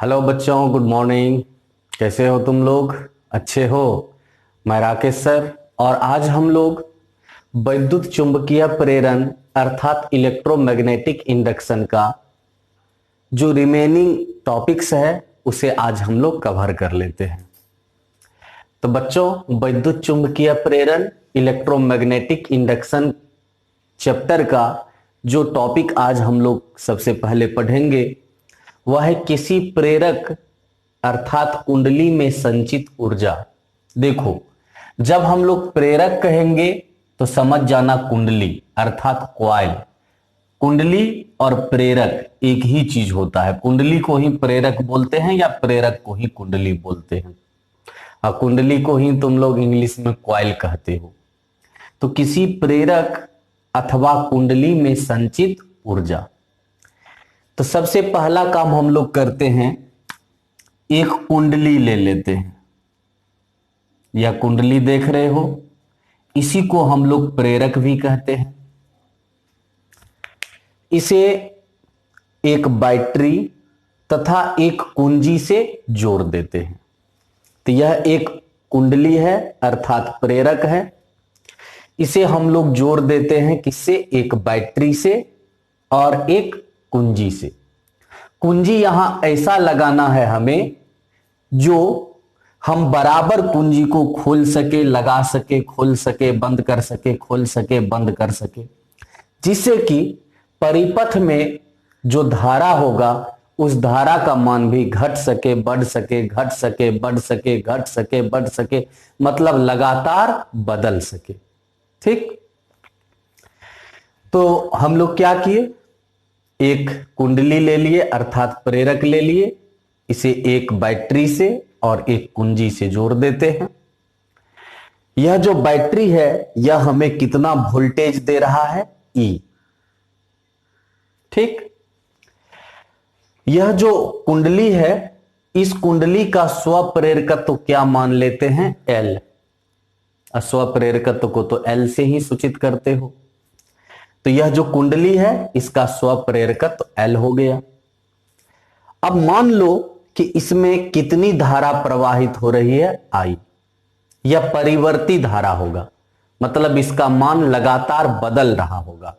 Hello बच्चों, good morning. कैसे हो तुम लोग? अच्छे हो? मैं राकेश सर। और आज हम लोग वैद्युत चुंबकीय प्रेरण अर्थात इलेक्ट्रोमैग्नेटिक इंडक्शन का जो रिमेनिंग टॉपिक्स है उसे आज हम लोग कवर कर लेते हैं। तो बच्चों, वैद्युत चुंबकीय प्रेरण इलेक्ट्रोमैग्नेटिक इंडक्शन चैप्टर का जो टॉपिक आज हम लोग सबसे पहले पढ़ेंगे वह है किसी प्रेरक अर्थात कुंडली में संचित ऊर्जा। देखो, जब हम लोग प्रेरक कहेंगे तो समझ जाना कुंडली अर्थात कॉइल। कुंडली और प्रेरक एक ही चीज होता है। कुंडली को ही प्रेरक बोलते हैं या प्रेरक को ही कुंडली बोलते हैं। और कुंडली को ही तुम लोग इंग्लिश में कॉइल कहते हो। तो किसी प्रेरक अथवा कुंडली में संचित ऊर्जा। तो सबसे पहला काम हम लोग करते हैं, एक कुंडली ले लेते हैं। यह कुंडली देख रहे हो, इसी को हम लोग प्रेरक भी कहते हैं। इसे एक बैटरी तथा एक कुंजी से जोड़ देते हैं। तो यह एक कुंडली है अर्थात प्रेरक है। इसे हम लोग जोड़ देते हैं किससे? एक बैटरी से और एक कुंजी से। कुंजी यहां ऐसा लगाना है हमें जो हम बराबर कुंजी को खोल सके, लगा सके, खोल सके, बंद कर सके, खोल सके, बंद कर सके, जिससे कि परिपथ में जो धारा होगा उस धारा का मान भी घट सके, बढ़ सके, घट सके, बढ़ सके, घट सके, बढ़ सके, मतलब लगातार बदल सके। ठीक। तो हम लोग क्या किए, एक कुंडली ले लिए अर्थात प्रेरक ले लिए, इसे एक बैटरी से और एक कुंजी से जोड़ देते हैं। यह जो बैटरी है यह हमें कितना वोल्टेज दे रहा है? E। ठीक। यह जो कुंडली है, इस कुंडली का स्वप्रेरकत्व क्या मान लेते हैं? L। स्वप्रेरकत्व को तो L से ही सूचित करते हो। तो यह जो कुंडली है इसका स्वप्रेरकत्व L हो गया। अब मान लो कि इसमें कितनी धारा प्रवाहित हो रही है? I। यह परिवर्ती धारा होगा, मतलब इसका मान लगातार बदल रहा होगा,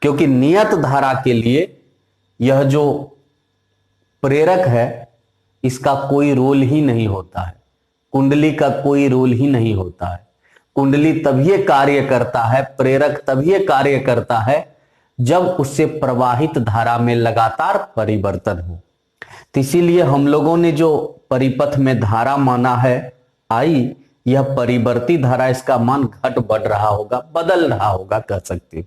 क्योंकि नियत धारा के लिए यह जो प्रेरक है इसका कोई रोल ही नहीं होता है। कुंडली का कोई रोल ही नहीं होता है। कुंडली तभी कार्य करता है, प्रेरक तभी कार्य करता है जब उससे प्रवाहित धारा में लगातार परिवर्तन हो। तो इसीलिए हम लोगों ने जो परिपथ में धारा माना है आई, यह परिवर्ती धारा, इसका मान घट बढ़ रहा होगा, बदल रहा होगा, कह सकते हो।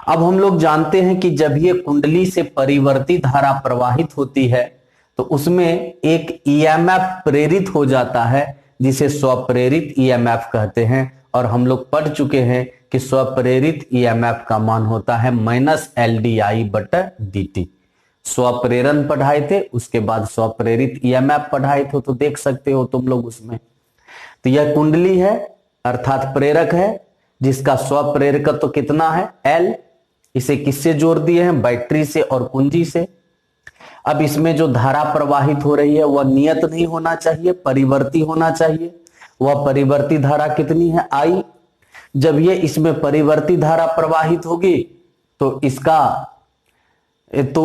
अब हम लोग जानते हैं कि जब ये कुंडली से परिवर्ती धारा प्रवाहित होती है तो उसमें एक ईएमएफ प्रेरित हो जाता है जिसे स्वप्रेरित ईएमएफ कहते हैं। और हम लोग पढ़ चुके हैं कि स्वप्रेरित ईएमएफ का मान होता है -LdI/dt। स्वप्रेरण पढ़ाए थे, उसके बाद स्वप्रेरित ईएमएफ पढ़ाए थे, तो देख सकते हो तुम लोग उसमें। तो यह कुंडली है अर्थात प्रेरक है जिसका स्वप्रेरकत्व तो कितना है? L। इसे किससे जोड़ दिए हैं? बैटरी से और कुंजी से। अब इसमें जो धारा प्रवाहित हो रही है वह नियत नहीं होना चाहिए, परिवर्ती होना चाहिए। वह परिवर्ती धारा कितनी है? I। जब ये इसमें परिवर्ती धारा प्रवाहित होगी तो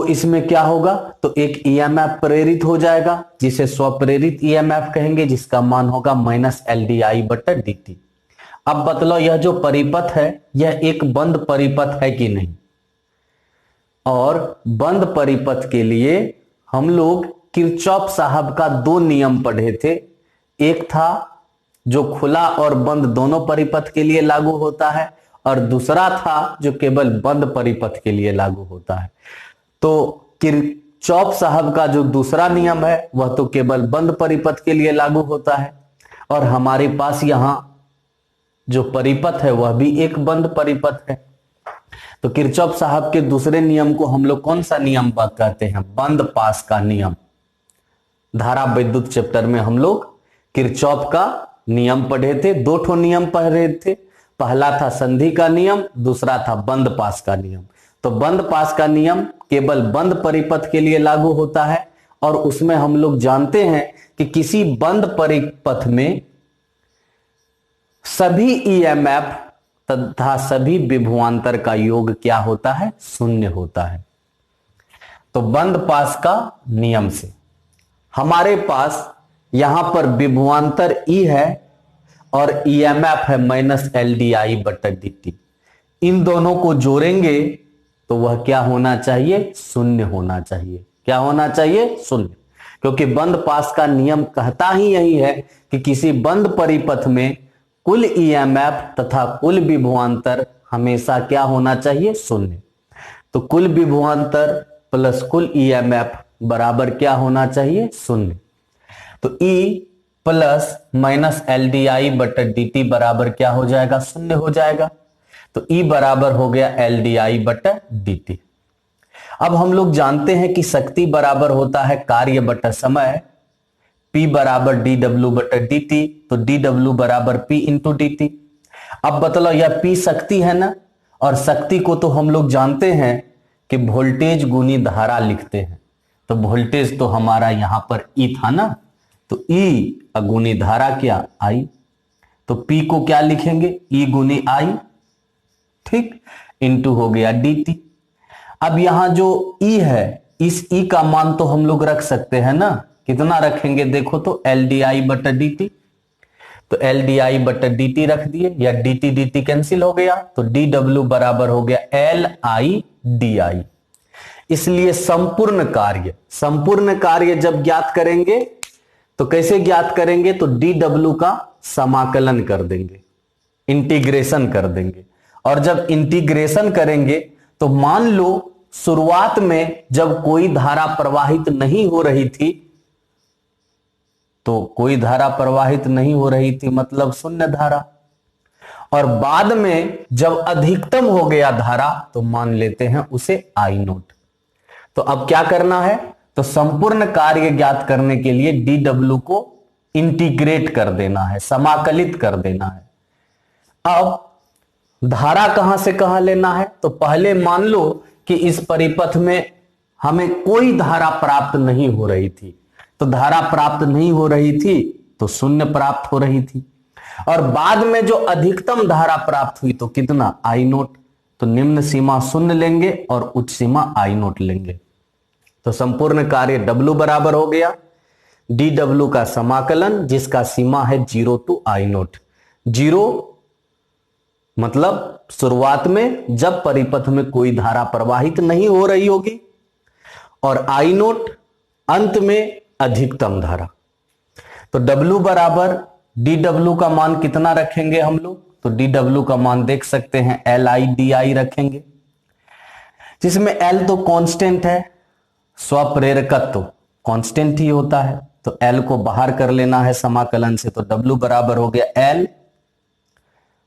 इसमें क्या होगा? तो एक ईएमएफ प्रेरित हो जाएगा जिसे स्वप्रेरित ईएमएफ कहेंगे, जिसका मान होगा -LdI/dt। अब बतलाओ, यह जो परिपथ है यह एक बंद परिपथ है कि नहीं? और बंद परिपथ के लिए हम लोग किरचॉफ साहब का दो नियम पढ़े थे। एक था जो खुला और बंद दोनों परिपथ के लिए लागू होता है, और दूसरा था जो केवल बंद परिपथ के लिए लागू होता है। तो किरचॉफ साहब का जो दूसरा नियम है वह तो केवल बंद परिपथ के लिए लागू होता है, और हमारे पास यहां जो परिपथ है वह भी एक बंद परिपथ है। तो किरचॉफ साहब के दूसरे नियम को हम लोग कौन सा नियम कहते हैं? बंद पास का नियम। धारा विद्युत चैप्टर में हम लोग किरचॉफ का नियम पढ़े थे। दो ठो नियम पढ़े थे, पहला था संधि का नियम, दूसरा था बंद पास का नियम। तो बंद पास का नियम केवल बंद परिपथ के लिए लागू होता है, और उसमें हम लोग जानते हैं कि किसी बंद परिपथ में सभी ईएमएफ तथा सभी विभवांतर का योग क्या होता है? शून्य होता है। तो बंद पास का नियम से हमारे पास यहां पर विभवांतर ई है और ईएमएफ है माइनस एल डी आई बटा डी टी। इन दोनों को जोड़ेंगे तो वह क्या होना चाहिए? शून्य होना चाहिए। क्या होना चाहिए? शून्य। क्योंकि बंद पास का नियम कहता ही यही है कि किसी बंद परिपथ में कुल ईएमएफ तथा कुल विभवांतर हमेशा क्या होना चाहिए? शून्य। तो कुल विभवांतर प्लस कुल ईएमएफ बराबर क्या होना चाहिए? शून्य। तो E plus minus L D I बटा डी टी बराबर क्या हो जाएगा? शून्य हो जाएगा। तो ई बराबर हो गया एल डी आई बटा डी टी। अब हम लोग जानते हैं कि शक्ति बराबर होता है कार्य बटा समय। P बराबर डी डब्ल्यू बटा डी टी, तो डी डब्ल्यू बराबर P इंटू डी टी। अब बतलाओ, यह P शक्ति है ना, और शक्ति को तो हम लोग जानते हैं कि वोल्टेज गुनी धारा लिखते हैं। तो वोल्टेज तो हमारा यहां पर E था ना, तो E गुनी धारा क्या? I। तो P को क्या लिखेंगे? E गुनी I, ठीक, इंटू हो गया डी टी। अब यहां जो E है, इस E का मान तो हम लोग रख सकते हैं ना। कितना रखेंगे? देखो तो एल डी आई बटा डी टी। तो एल डी आई बटा डी टी रख दिए, या डी टी कैंसिल हो गया, तो डी डब्ल्यू बराबर हो गया एल आई डी आई। इसलिए संपूर्ण कार्य जब ज्ञात करेंगे तो कैसे ज्ञात करेंगे? तो डी डब्ल्यू का समाकलन कर देंगे, इंटीग्रेशन कर देंगे। और जब इंटीग्रेशन करेंगे तो मान लो शुरुआत में जब कोई धारा प्रवाहित नहीं हो रही थी, तो कोई धारा प्रवाहित नहीं हो रही थी मतलब शून्य धारा, और बाद में जब अधिकतम हो गया धारा तो मान लेते हैं उसे आई नोट। तो अब क्या करना है? तो संपूर्ण कार्य ज्ञात करने के लिए डी डब्ल्यू को इंटीग्रेट कर देना है, समाकलित कर देना है। अब धारा कहां से कहां लेना है? तो पहले मान लो कि इस परिपथ में हमें कोई धारा प्राप्त नहीं हो रही थी, तो धारा प्राप्त नहीं हो रही थी तो शून्य प्राप्त हो रही थी, और बाद में जो अधिकतम धारा प्राप्त हुई तो कितना? आई नोट। तो निम्न सीमा शून्य लेंगे और उच्च सीमा आई नोट लेंगे। तो संपूर्ण कार्य डब्ल्यू बराबर हो गया डी डब्ल्यू का समाकलन, जिसका सीमा है 0 टू आई नोट। 0 मतलब शुरुआत में जब परिपथ में कोई धारा प्रवाहित नहीं हो रही होगी, और आई नोट अंत में अधिकतम धारा। तो W बराबर डी डब्ल्यू का मान कितना रखेंगे हम लोग? तो डी डब्ल्यू का मान देख सकते हैं एल आई डी आई रखेंगे, जिसमें L तो कांस्टेंट है, स्वप्रेरकत्व कांस्टेंट ही होता है, तो L को बाहर कर लेना है समाकलन से। तो W बराबर हो गया L,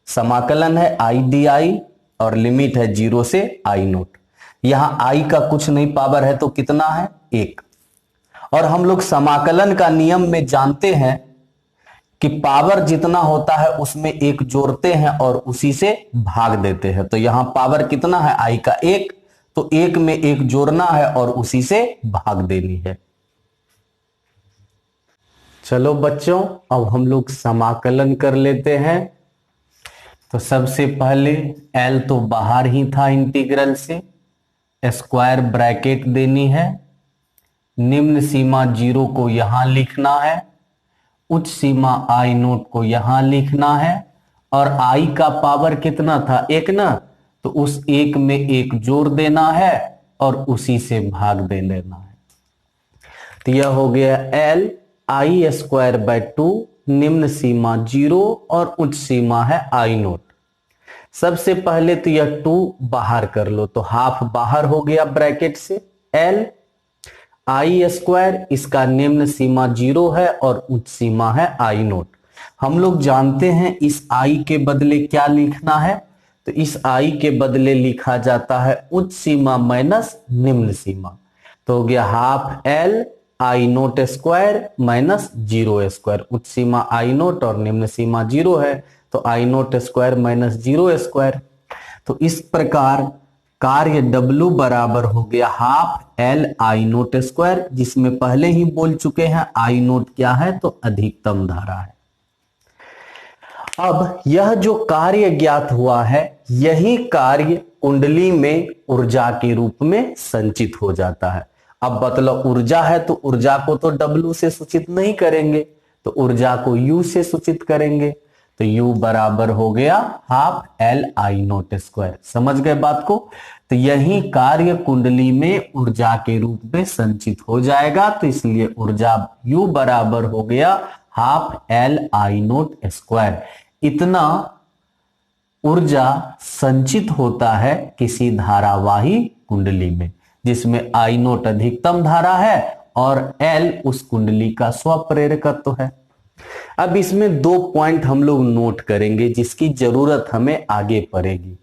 समाकलन है आई डी आई, और लिमिट है 0 से आई नोट। यहां I का कुछ नहीं, पावर है तो कितना है? 1। और हम लोग समाकलन का नियम में जानते हैं कि पावर जितना होता है उसमें 1 जोड़ते हैं और उसी से भाग देते हैं। तो यहां पावर कितना है? I का 1, तो 1 में 1 जोड़ना है और उसी से भाग देनी है। चलो बच्चों, अब हम लोग समाकलन कर लेते हैं। तो सबसे पहले L तो बाहर ही था इंटीग्रल से, स्क्वायर ब्रैकेट देनी है, निम्न सीमा 0 को यहां लिखना है, उच्च सीमा आई नोट को यहां लिखना है, और I का पावर कितना था? 1 ना, तो उस 1 में 1 जोड़ देना है और उसी से भाग दे लेना है। तो यह हो गया L आई स्क्वायर बाय 2, निम्न सीमा 0 और उच्च सीमा है आई नोट। सबसे पहले तो यह 2 बाहर कर लो, तो हाफ बाहर हो गया ब्रैकेट से। L आई स्क्वायर, इसका निम्न सीमा 0 है और उच्च सीमा है आई नोट। हम लोग जानते हैं इस I के बदले क्या लिखना है? तो इस I के बदले लिखा जाता है उच्च सीमा माइनस निम्न सीमा। तो हो गया हाफ L आई नोट स्क्वायर माइनस 0 स्क्वायर। उच्च सीमा आई नोट और निम्न सीमा 0 है, तो आई नोट स्क्वायर माइनस 0 स्क्वायर। तो इस प्रकार कार्य W बराबर हो गया half L I note square, जिसमें पहले ही बोल चुके हैं आई नोट क्या है, तो अधिकतम धारा है। अब यह जो कार्य ज्ञात हुआ है, यही कार्य कुंडली में ऊर्जा के रूप में संचित हो जाता है। अब मतलब ऊर्जा है तो ऊर्जा को तो W से सूचित नहीं करेंगे, तो ऊर्जा को U से सूचित करेंगे, तो U बराबर हो गया half L I note square. समझ गए बात को? तो यही कार्य कुंडली में ऊर्जा के रूप में संचित हो जाएगा, तो इसलिए ऊर्जा U बराबर हो गया half L I note square. इतना ऊर्जा संचित होता है किसी धारावाही कुंडली में, जिसमें आई नोट अधिकतम धारा है और एल उस कुंडली का स्वप्रेरकत्व है। अब इसमें 2 पॉइंट हम लोग नोट करेंगे जिसकी जरूरत हमें आगे पड़ेगी।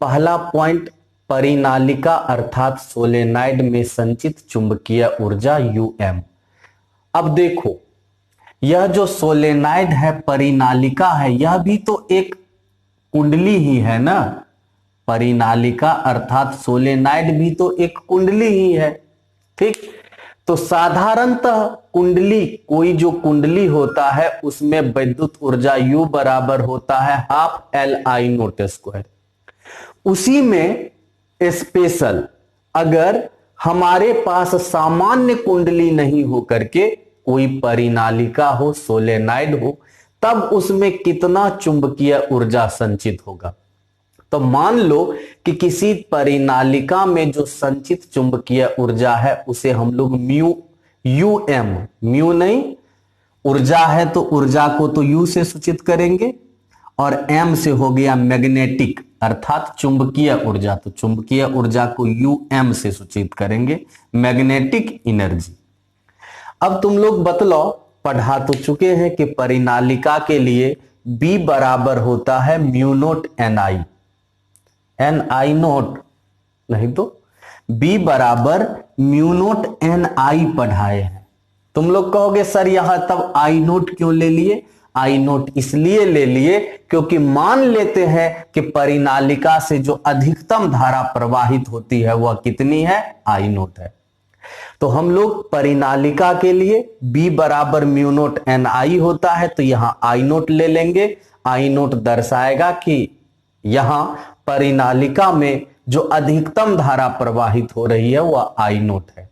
पहला पॉइंट, परिनालिका अर्थात सोलेनाइड में संचित चुंबकीय ऊर्जा UM। अब देखो, यह जो सोलेनाइड है, परिनालिका है, यह भी तो एक कुंडली ही है ना। परिनालिका अर्थात सोलेनाइड भी तो एक कुंडली ही है, ठीक। तो साधारणतः कुंडली, कोई जो कुंडली होता है उसमें वैद्युत ऊर्जा U बराबर होता है half L I note square. उसी में स्पेशल, अगर हमारे पास सामान्य कुंडली नहीं हो करके कोई परिनालिका हो, सोलेनाइड हो, तब उसमें कितना चुंबकीय ऊर्जा संचित होगा। तो मान लो कि किसी परिनालिका में जो संचित चुंबकीय ऊर्जा है उसे हम लोग UM, म्यू नहीं, ऊर्जा है तो ऊर्जा को तो U से सूचित करेंगे, और M से हो गया मैग्नेटिक अर्थात चुंबकीय ऊर्जा, तो चुंबकीय ऊर्जा को UM से सूचित करेंगे, मैग्नेटिक एनर्जी। अब तुम लोग बतलाओ, पढ़ा तो चुके हैं कि परिनालिका के लिए B बराबर होता है म्यू नोट NI नोट, नहीं तो B बराबर म्यू नोट NI पढ़ाए हैं। तुम लोग कहोगे सर यहां तब I नोट क्यों ले लिए? I नोट इसलिए ले लिए क्योंकि मान लेते हैं कि परिनालिका से जो अधिकतम धारा प्रवाहित होती है वह कितनी है? I नोट है। तो हम लोग परिनालिका के लिए B बराबर म्यू नोट NI होता है, तो यहां I नोट ले लेंगे। I नोट दर्शाएगा कि यहां परिनालिका में जो अधिकतम धारा प्रवाहित हो रही है वह I नोट है,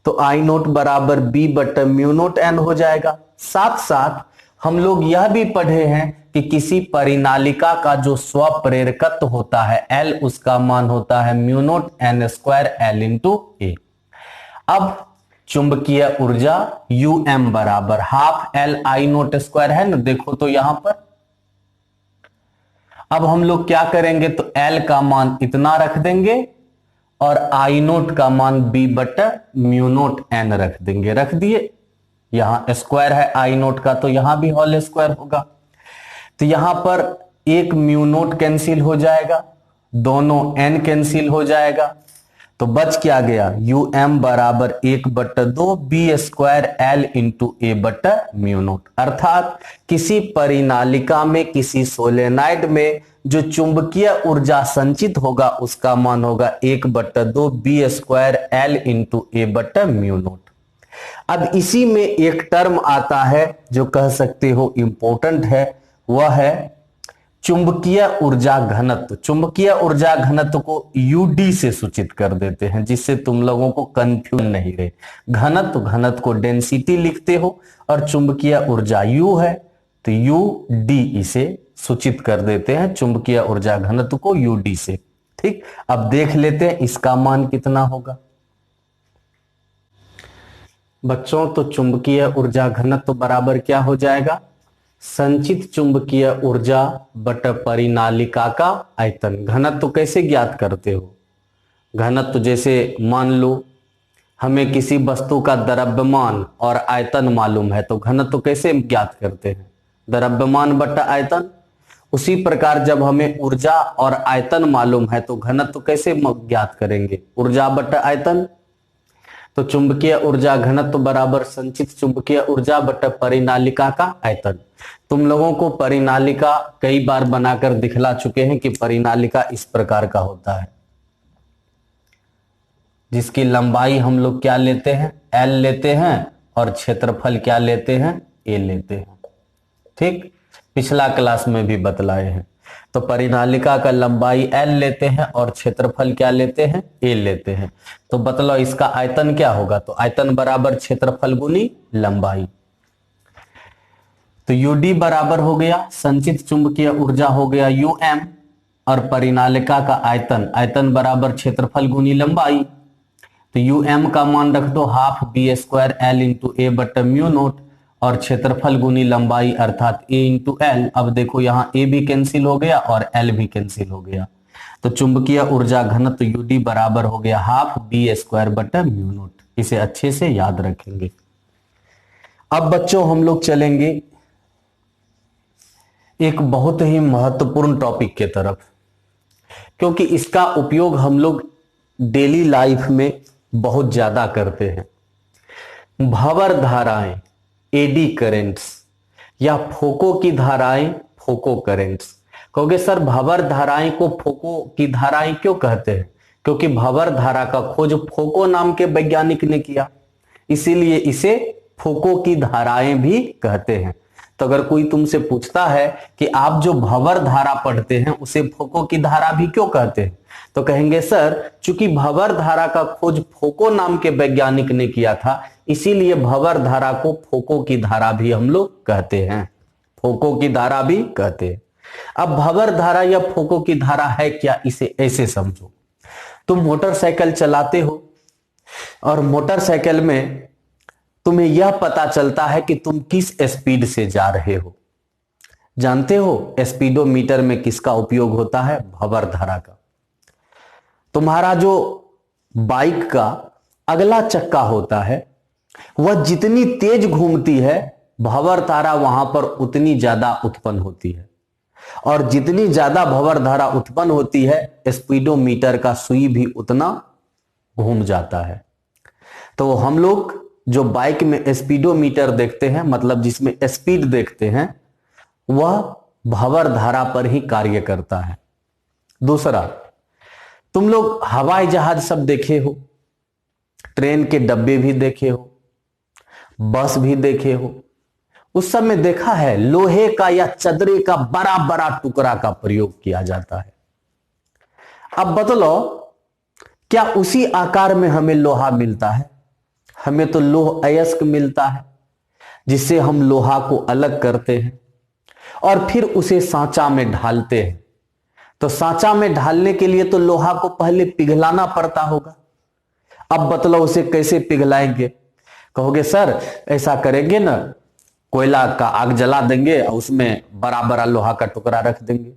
तो I नोट बराबर B बटा म्यू नोट N हो जाएगा। साथ साथ हम लोग यह भी पढ़े हैं कि किसी परिनालिका का जो स्वप्रेरकत्व होता है L, उसका मान होता है mu naught N square L into A। अब चुंबकीय ऊर्जा UM बराबर half L I note square है ना, देखो तो यहां पर। अब हम लोग क्या करेंगे, तो L का मान इतना रख देंगे और I नोट का मान B बटा म्यू नोट N रख देंगे। रख दिए, यहां स्क्वायर है I नोट का तो यहां भी होल स्क्वायर होगा, तो यहां पर एक म्यू नोट कैंसिल हो जाएगा, दोनों N कैंसिल हो जाएगा, तो बच क्या गया, UM बराबर 1/2 B square L into A बटा म्यू नोट। अर्थात किसी परिनालिका में, किसी सोलेनाइड में जो चुंबकीय ऊर्जा संचित होगा उसका मान होगा 1/2 B square L into A बटा म्यू नोट। अब इसी में एक टर्म आता है जो कह सकते हो इंपॉर्टेंट है, वह है चुंबकीय ऊर्जा घनत्व। चुंबकीय ऊर्जा घनत्व को UD से सूचित कर देते हैं, जिससे तुम लोगों को कंफ्यूज नहीं रहे। घनत्व को डेंसिटी लिखते हो और चुंबकीय ऊर्जा U है तो UD इसे सूचित कर देते हैं, चुंबकीय ऊर्जा घनत्व को UD से। ठीक, अब देख लेते हैं इसका मान कितना होगा। बच्चों, तो चुंबकीय ऊर्जा घनत्व बराबर क्या हो जाएगा, संचित चुंबकीय ऊर्जा बटा परिनालिका का आयतन। घनत्व कैसे ज्ञात करते हो? घनत्व जैसे मान लो हमें किसी वस्तु का द्रव्यमान और आयतन मालूम है, तो घनत्व कैसे ज्ञात करते हैं, द्रव्यमान बटा आयतन। उसी प्रकार जब हमें ऊर्जा और आयतन मालूम है तो घनत्व कैसे ज्ञात करेंगे, ऊर्जा बटा आयतन। तो चुंबकीय ऊर्जा घनत्व बराबर संचित चुंबकीय ऊर्जा बटा परिनालिका का आयतन। तुम लोगों को परिनालिका कई बार बनाकर दिखला चुके हैं कि परिनालिका इस प्रकार का होता है। जिसकी लंबाई हम लोग क्या लेते हैं, एल लेते हैं, और क्षेत्रफल क्या लेते हैं, ए लेते हैं। ठीक, पिछला क्लास में भी बतलाए हैं। तो परिनालिका का लंबाई एल लेते हैं और क्षेत्रफल क्या लेते हैं, ए लेते हैं। तो बतलाओ इसका आयतन क्या होगा, तो आयतन बराबर क्षेत्रफल गुनी लंबाई। तो यूडी बराबर हो गया संचित चुंबकीय ऊर्जा हो गया यूएम, और परिनालिका का आयतन, आयतन बराबर क्षेत्रफल गुनी लंबाई। तो यूएम का मान रख दो half B square L into A बटा म्यू नोट, और क्षेत्रफल गुनी लंबाई अर्थात ए इंटू एल। अब देखो यहां ए भी कैंसिल हो गया और एल भी कैंसिल हो गया, तो चुंबकीय ऊर्जा घनत्व यूडी बराबर हो गया हाफ बी स्क्वायर बटा म्यू नोट। इसे अच्छे से याद रखेंगे। अब बच्चों हम लोग चलेंगे एक बहुत ही महत्वपूर्ण टॉपिक के तरफ, क्योंकि इसका उपयोग हम लोग डेली लाइफ में बहुत ज्यादा करते हैं। भंवर धाराएं, एडी करेंट्स, या फोको की धाराएं, फोको करेंट्स। कहोगे सर भंवर धाराएं को फोको की धाराएं क्यों कहते हैं, क्योंकि भंवर धारा का खोज फोको नाम के वैज्ञानिक ने किया, इसीलिए इसे फोको की धाराएं भी कहते हैं। तो अगर कोई तुमसे पूछता है कि आप जो भंवर धारा पढ़ते हैं उसे फोको की धारा भी क्यों कहते हैं, तो कहेंगे सर चूंकि भंवर धारा का खोज फोको नाम के वैज्ञानिक ने किया था, इसीलिए भंवर धारा को फोको की धारा भी हम लोग कहते हैं, फोको की धारा भी कहते हैं। अब भंवर धारा या फोको की धारा है क्या, इसे ऐसे समझो। तुम मोटरसाइकिल चलाते हो और मोटरसाइकिल में तुम्हें यह पता चलता है कि तुम किस स्पीड से जा रहे हो। जानते हो स्पीडोमीटर में किसका उपयोग होता है, भंवर धारा का। तुम्हारा जो बाइक का अगला चक्का होता है वह जितनी तेज घूमती है भंवर धारा वहां पर उतनी ज्यादा उत्पन्न होती है, और जितनी ज्यादा भंवर धारा उत्पन्न होती है स्पीडोमीटर का सुई भी उतना घूम जाता है। तो हम लोग जो बाइक में स्पीडोमीटर देखते हैं, मतलब जिसमें स्पीड देखते हैं, वह भंवर धारा पर ही कार्य करता है। दूसरा, तुम लोग हवाई जहाज सब देखे हो, ट्रेन के डब्बे भी देखे हो, बस भी देखे हो, उस सब में देखा है लोहे का या चदरे का बड़ा बड़ा टुकड़ा का प्रयोग किया जाता है। अब बतलो क्या उसी आकार में हमें लोहा मिलता है? हमें तो लोह अयस्क मिलता है, जिससे हम लोहा को अलग करते हैं और फिर उसे सांचा में ढालते हैं। तो सांचा में ढालने के लिए तो लोहा को पहले पिघलाना पड़ता होगा। अब बतलो उसे कैसे पिघलाएंगे? कहोगे सर ऐसा करेंगे ना, कोयला का आग जला देंगे और उसमें बड़ा बड़ा लोहा का टुकड़ा रख देंगे,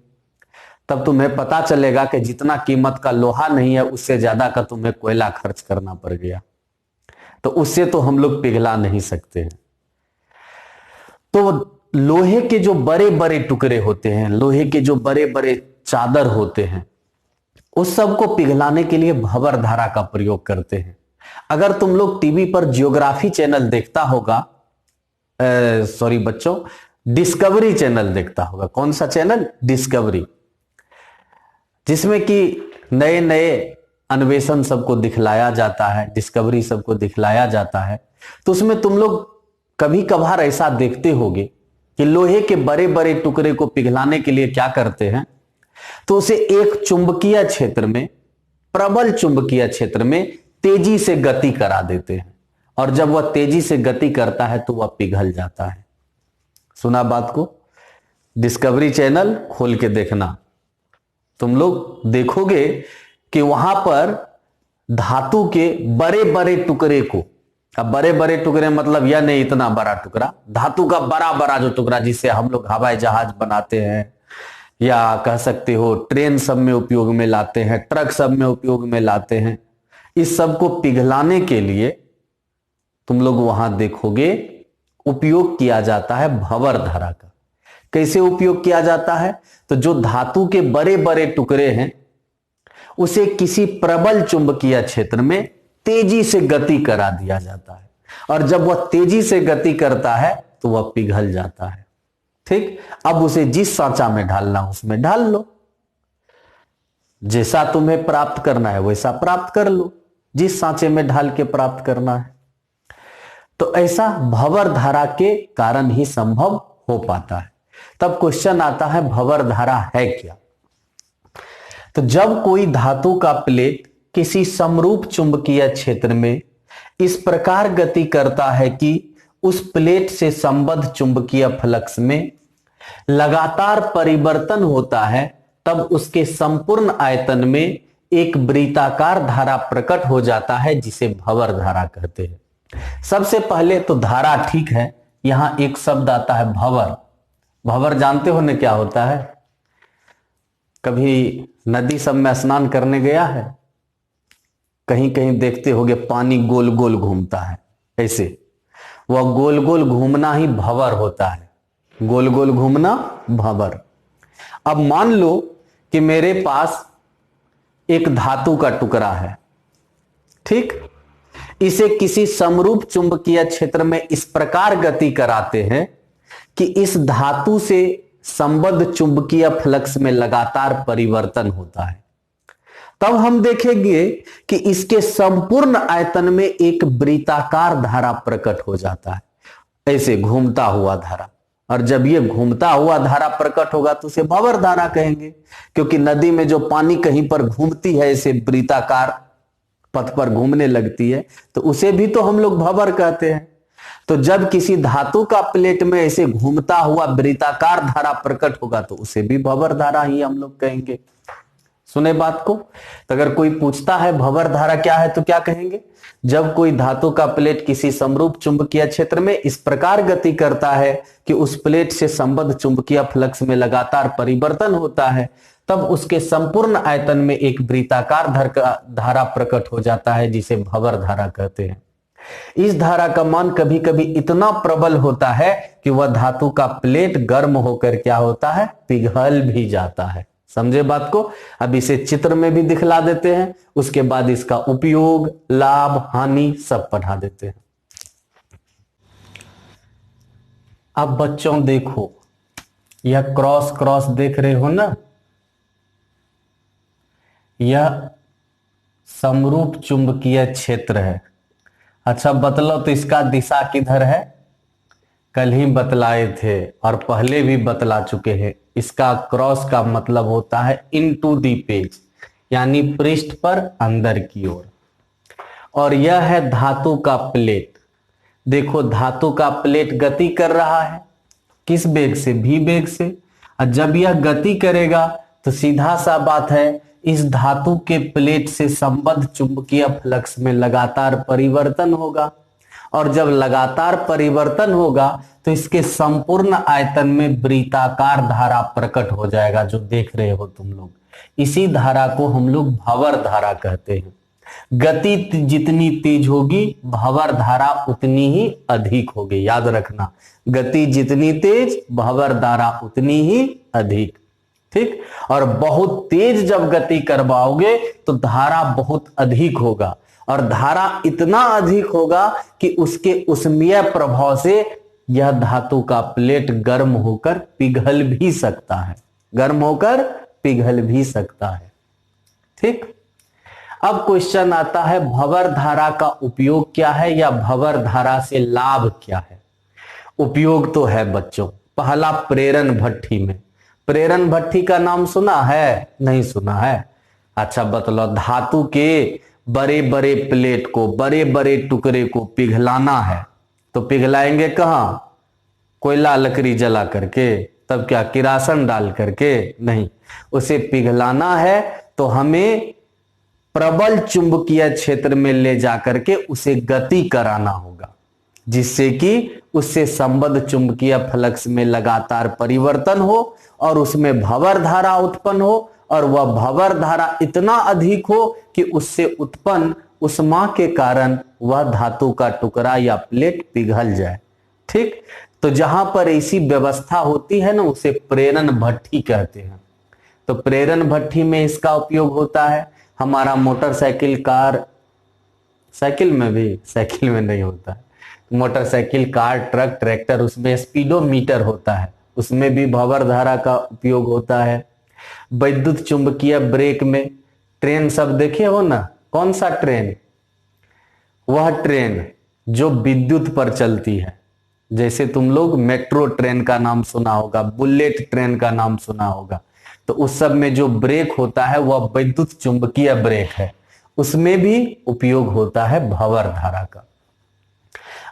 तब तुम्हें पता चलेगा कि जितना कीमत का लोहा नहीं है उससे ज्यादा का तुम्हें कोयला खर्च करना पड़ गया। तो उससे तो हम लोग पिघला नहीं सकते हैं। तो लोहे के जो बड़े बड़े टुकड़े होते हैं, लोहे के जो बड़े बड़े चादर होते हैं, उस सब को पिघलाने के लिए भंवर धारा का प्रयोग करते हैं। अगर तुम लोग टीवी पर जियोग्राफी चैनल देखता होगा, सॉरी बच्चों, डिस्कवरी चैनल देखता होगा। कौन सा चैनल? डिस्कवरी, जिसमें कि नए नए अन्वेषण सबको दिखलाया जाता है, डिस्कवरी सबको दिखलाया जाता है। तो उसमें तुम लोग कभी कभार ऐसा देखते होगे कि लोहे के बड़े बड़े टुकड़े को पिघलाने के लिए क्या करते हैं, तो उसे एक चुंबकीय क्षेत्र में, प्रबल चुंबकीय क्षेत्र में तेजी से गति करा देते हैं, और जब वह तेजी से गति करता है तो वह पिघल जाता है। सुना बात को? डिस्कवरी चैनल खोल के देखना, तुम लोग देखोगे कि वहां पर धातु के बड़े बड़े टुकड़े को, अब बड़े बड़े टुकड़े मतलब यह नहीं इतना बड़ा टुकड़ा, धातु का बड़ा बड़ा जो टुकड़ा जिससे हम लोग हवाई जहाज बनाते हैं, या कह सकते हो ट्रेन सब में उपयोग में लाते हैं, ट्रक सब में उपयोग में लाते हैं, इस सब को पिघलाने के लिए तुम लोग वहां देखोगे उपयोग किया जाता है भंवर धारा का। कैसे उपयोग किया जाता है? तो जो धातु के बड़े बड़े टुकड़े हैं उसे किसी प्रबल चुंबकीय क्षेत्र में तेजी से गति करा दिया जाता है, और जब वह तेजी से गति करता है तो वह पिघल जाता है। ठीक, अब उसे जिस सांचा में ढालना उसमें ढाल लो, जैसा तुम्हें प्राप्त करना है वैसा प्राप्त कर लो। जिस सांचे में ढाल के प्राप्त करना है। तो ऐसा भंवर धारा के कारण ही संभव हो पाता है। तब क्वेश्चन आता है भंवर धारा है क्या? तो जब कोई धातु का प्लेट किसी समरूप चुंबकीय क्षेत्र में इस प्रकार गति करता है कि उस प्लेट से संबद्ध चुंबकीय फ्लक्स में लगातार परिवर्तन होता है, तब उसके संपूर्ण आयतन में एक वृत्ताकार धारा प्रकट हो जाता है, जिसे भंवर धारा कहते हैं। सबसे पहले तो धारा ठीक है, यहां एक शब्द आता है भंवर। भंवर जानते हो ना क्या होता है? कभी नदी सब में स्नान करने गया है? कहीं कहीं देखते होगे पानी गोल गोल घूमता है, ऐसे वह गोल गोल घूमना ही भंवर होता है। गोल गोल घूमना भंवर। अब मान लो कि मेरे पास एक धातु का टुकड़ा है, ठीक? इसे किसी समरूप चुंबकीय क्षेत्र में इस प्रकार गति कराते हैं कि इस धातु से संबद्ध चुंबकीय फ्लक्स में लगातार परिवर्तन होता है। तब हम देखेंगे कि इसके संपूर्ण आयतन में एक वृत्ताकार धारा प्रकट हो जाता है, ऐसे घूमता हुआ धारा। और जब ये घूमता हुआ धारा प्रकट होगा तो उसे भंवर धारा कहेंगे, क्योंकि नदी में जो पानी कहीं पर घूमती है, ऐसे वृत्ताकार पथ पर घूमने लगती है, तो उसे भी तो हम लोग भंवर कहते हैं। तो जब किसी धातु का प्लेट में ऐसे घूमता हुआ वृत्ताकार धारा प्रकट होगा तो उसे भी भंवर धारा ही हम लोग कहेंगे। सुने बात को? तो अगर कोई पूछता है भंवर धारा क्या है, तो क्या कहेंगे? जब कोई धातु का प्लेट किसी समरूप चुंबकीय क्षेत्र में इस प्रकार गति करता है कि उस प्लेट से संबद्ध चुंबकीय फ्लक्स में लगातार परिवर्तन होता है, तब उसके संपूर्ण आयतन में एक वृत्ताकार धारा प्रकट हो जाता है, जिसे भंवर धारा कहते हैं। इस धारा का मान कभी कभी इतना प्रबल होता है कि वह धातु का प्लेट गर्म होकर क्या होता है, पिघल भी जाता है। समझे बात को? अब इसे चित्र में भी दिखला देते हैं, उसके बाद इसका उपयोग, लाभ, हानि सब पढ़ा देते हैं। अब बच्चों देखो, यह क्रॉस क्रॉस देख रहे हो ना, यह समरूप चुंबकीय क्षेत्र है। अच्छा बतलाओ तो इसका दिशा किधर है? कल ही बतलाए थे और पहले भी बतला चुके हैं। इसका क्रॉस का मतलब होता है इनटू दी पेज, यानी पृष्ठ पर अंदर की ओर। और यह है धातु का प्लेट। देखो धातु का प्लेट गति कर रहा है, किस वेग से? v वेग से। और जब यह गति करेगा तो सीधा सा बात है, इस धातु के प्लेट से संबद्ध चुंबकीय फ्लक्स में लगातार परिवर्तन होगा। और जब लगातार परिवर्तन होगा तो इसके संपूर्ण आयतन में वृत्ताकार धारा प्रकट हो जाएगा, जो देख रहे हो तुम लोग। इसी धारा को हम लोग भंवर धारा कहते हैं। गति जितनी तेज होगी, भंवर धारा उतनी ही अधिक होगी। याद रखना, गति जितनी तेज, भंवर धारा उतनी ही अधिक। ठीक? और बहुत तेज जब गति करवाओगे तो धारा बहुत अधिक होगा, और धारा इतना अधिक होगा कि उसके ऊष्मीय प्रभाव से यह धातु का प्लेट गर्म होकर पिघल भी सकता है। गर्म होकर पिघल भी सकता है। ठीक? अब क्वेश्चन आता है भंवर धारा का उपयोग क्या है, या भंवर धारा से लाभ क्या है? उपयोग तो है बच्चों। पहला, प्रेरण भट्ठी में। प्रेरण भट्ठी का नाम सुना है? नहीं सुना है? अच्छा बतलाओ, धातु के बड़े बड़े प्लेट को, बड़े बड़े टुकड़े को पिघलाना है तो पिघलाएंगे कहां? कोयला लकड़ी जला करके? तब क्या किरासन डाल करके? नहीं। उसे पिघलाना है तो हमें प्रबल चुंबकीय क्षेत्र में ले जाकर के उसे गति कराना होगा, जिससे कि उससे संबद्ध चुंबकीय फ्लक्स में लगातार परिवर्तन हो और उसमें भंवर धारा उत्पन्न हो, और वह भंवर धारा इतना अधिक हो कि उससे उत्पन्न ऊष्मा के कारण वह धातु का टुकड़ा या प्लेट पिघल जाए। ठीक? तो जहां पर ऐसी व्यवस्था होती है ना, उसे प्रेरण भट्ठी कहते हैं। तो प्रेरण भट्ठी में इसका उपयोग होता है। हमारा मोटरसाइकिल, कार, साइकिल में भी, साइकिल में नहीं होता है, मोटरसाइकिल, कार, ट्रक, ट्रैक्टर, उसमें स्पीडोमीटर होता है, उसमें भी भंवर धारा का उपयोग होता है। वैद्युत चुंबकीय ब्रेक में, ट्रेन सब देखे हो ना, कौन सा ट्रेन? वह ट्रेन जो विद्युत पर चलती है, जैसे तुम लोग मेट्रो ट्रेन का नाम सुना होगा, बुलेट ट्रेन का नाम सुना होगा, तो उस सब में जो ब्रेक होता है वह विद्युत चुंबकीय ब्रेक है, उसमें भी उपयोग होता है भंवर धारा का।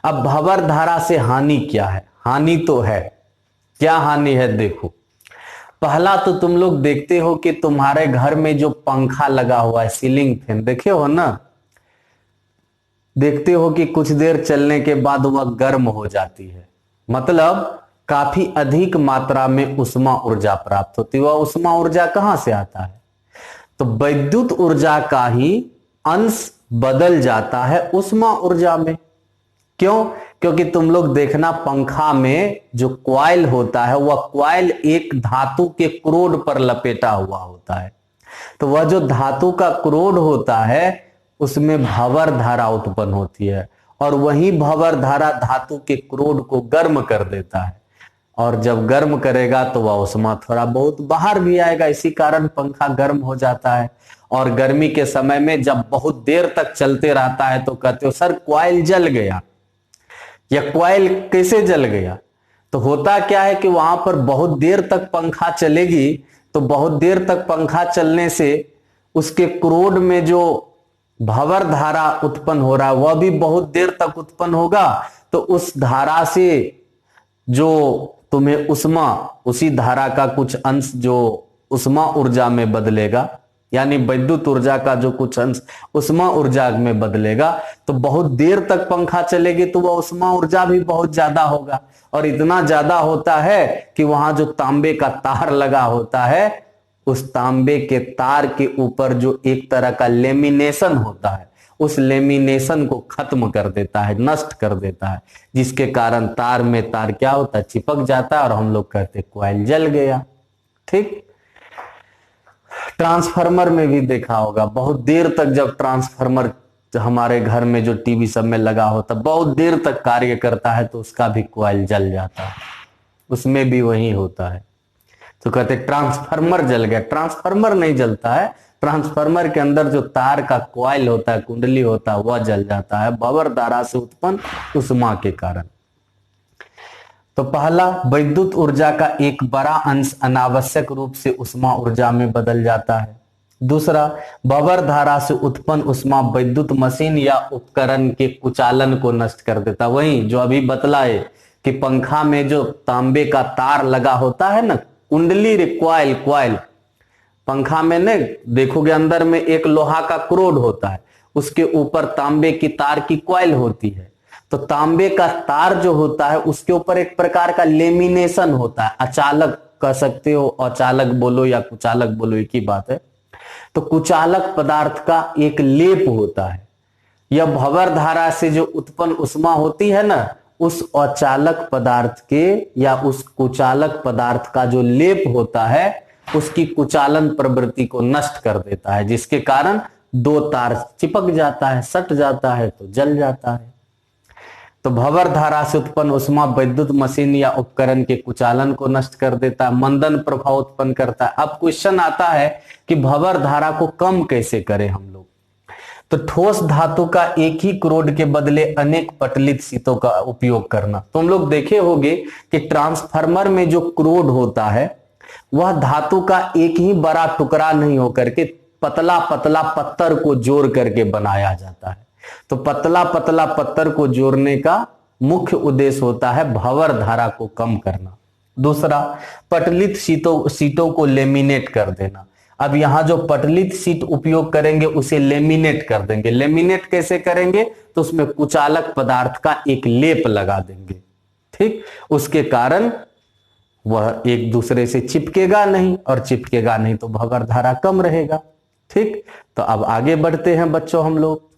अब भंवर धारा से हानि क्या है? हानि तो है, क्या हानि है देखो। पहला तो तुम लोग देखते हो कि तुम्हारे घर में जो पंखा लगा हुआ है, सीलिंग फैन, देखे हो ना, देखते हो कि कुछ देर चलने के बाद वह गर्म हो जाती है, मतलब काफी अधिक मात्रा में उष्मा ऊर्जा प्राप्त होती है। वह उष्मा ऊर्जा कहां से आता है? तो विद्युत ऊर्जा का ही अंश बदल जाता है उष्मा ऊर्जा में। क्यों? क्योंकि तुम लोग देखना, पंखा में जो क्वाइल होता है वह क्वाइल एक धातु के क्रोड पर लपेटा हुआ होता है। तो वह जो धातु का क्रोड होता है उसमें भंवर धारा उत्पन्न होती है, और वही भंवर धारा धातु के क्रोड को गर्म कर देता है, और जब गर्म करेगा तो वह उष्मा थोड़ा बहुत बाहर भी आएगा, इसी कारण पंखा गर्म हो जाता है। और गर्मी के समय में जब बहुत देर तक चलते रहता है तो कहते हो सर क्वाइल जल गया, या क्वाइल कैसे जल गया? तो होता क्या है कि वहां पर बहुत देर तक पंखा चलेगी, तो बहुत देर तक पंखा चलने से उसके क्रोड में जो भंवर धारा उत्पन्न हो रहा है वह भी बहुत देर तक उत्पन्न होगा, तो उस धारा से जो तुम्हें उष्मा, उसी धारा का कुछ अंश जो उष्मा ऊर्जा में बदलेगा, यानी विद्युत ऊर्जा का जो कुछ अंश उष्मा ऊर्जा में बदलेगा, तो बहुत देर तक पंखा चलेगी तो वह उष्मा ऊर्जा भी बहुत ज्यादा होगा, और इतना ज्यादा होता है कि वहां जो तांबे का तार लगा होता है, उस तांबे के तार के ऊपर जो एक तरह का लेमिनेशन होता है, उस लेमिनेशन को खत्म कर देता है, नष्ट कर देता है, जिसके कारण तार में तार क्या होता है, चिपक जाता है, और हम लोग कहते क्वाइल जल गया। ठीक। ट्रांसफार्मर में भी देखा होगा, बहुत देर तक जब ट्रांसफार्मर हमारे घर में जो टीवी सब में लगा होता बहुत देर तक कार्य करता है तो उसका भी क्वाइल जल जाता है, उसमें भी वही होता है। तो कहते ट्रांसफार्मर जल गया, ट्रांसफार्मर नहीं जलता है, ट्रांसफार्मर के अंदर जो तार का क्वाइल होता है, कुंडली होता है, वह जल जाता है भंवर धारा से उत्पन्न उष्मा के कारण। तो पहला, विद्युत ऊर्जा का एक बड़ा अंश अनावश्यक रूप से उष्मा ऊर्जा में बदल जाता है। दूसरा, भंवर धारा से उत्पन्न उष्मा विद्युत मशीन या उपकरण के कुचालन को नष्ट कर देता। वही जो अभी बतलाए कि पंखा में जो तांबे का तार लगा होता है ना, कुंडली रे क्वाइल, क्वाइल पंखा में ने देखोगे अंदर में एक लोहा का क्रोड होता है, उसके ऊपर तांबे की तार की क्वाइल होती है। तो तांबे का तार जो होता है उसके ऊपर एक प्रकार का लेमिनेशन होता है, अचालक कह सकते हो, अचालक बोलो या कुचालक बोलो, एक ही बात है। तो कुचालक पदार्थ का एक लेप होता है। यह भंवर धारा से जो उत्पन्न उष्मा होती है ना, उस अचालक पदार्थ के या उस कुचालक पदार्थ का जो लेप होता है उसकी कुचालन प्रवृत्ति को नष्ट कर देता है, जिसके कारण दो तार चिपक जाता है, सट जाता है तो जल जाता है। तो भंवर धारा से उत्पन्न उष्मा विद्युत मशीन या उपकरण के कुचालन को नष्ट कर देता है, मंदन प्रभाव उत्पन्न करता है। अब क्वेश्चन आता है कि भंवर धारा को कम कैसे करें हम लोग? तो ठोस धातु का एक ही क्रोड के बदले अनेक पटलित शीतों का उपयोग करना। तुम लोग देखे होंगे कि ट्रांसफार्मर में जो क्रोड होता है वह धातु का एक ही बड़ा टुकड़ा नहीं होकर के पतला पतला पत्थर को जोड़ करके बनाया जाता है। तो पतला पतला पत्थर को जोड़ने का मुख्य उद्देश्य होता है भंवर धारा को कम करना। दूसरा, पटलित सीटों को लेमिनेट कर देना। अब यहां जो पटलित सीट उपयोग करेंगे उसे लेमिनेट कर देंगे। लेमिनेट कैसे करेंगे? तो उसमें कुचालक पदार्थ का एक लेप लगा देंगे, ठीक। उसके कारण वह एक दूसरे से चिपकेगा नहीं, और चिपकेगा नहीं तो भंवर धारा कम रहेगा, ठीक। तो अब आगे बढ़ते हैं बच्चों हम लोग।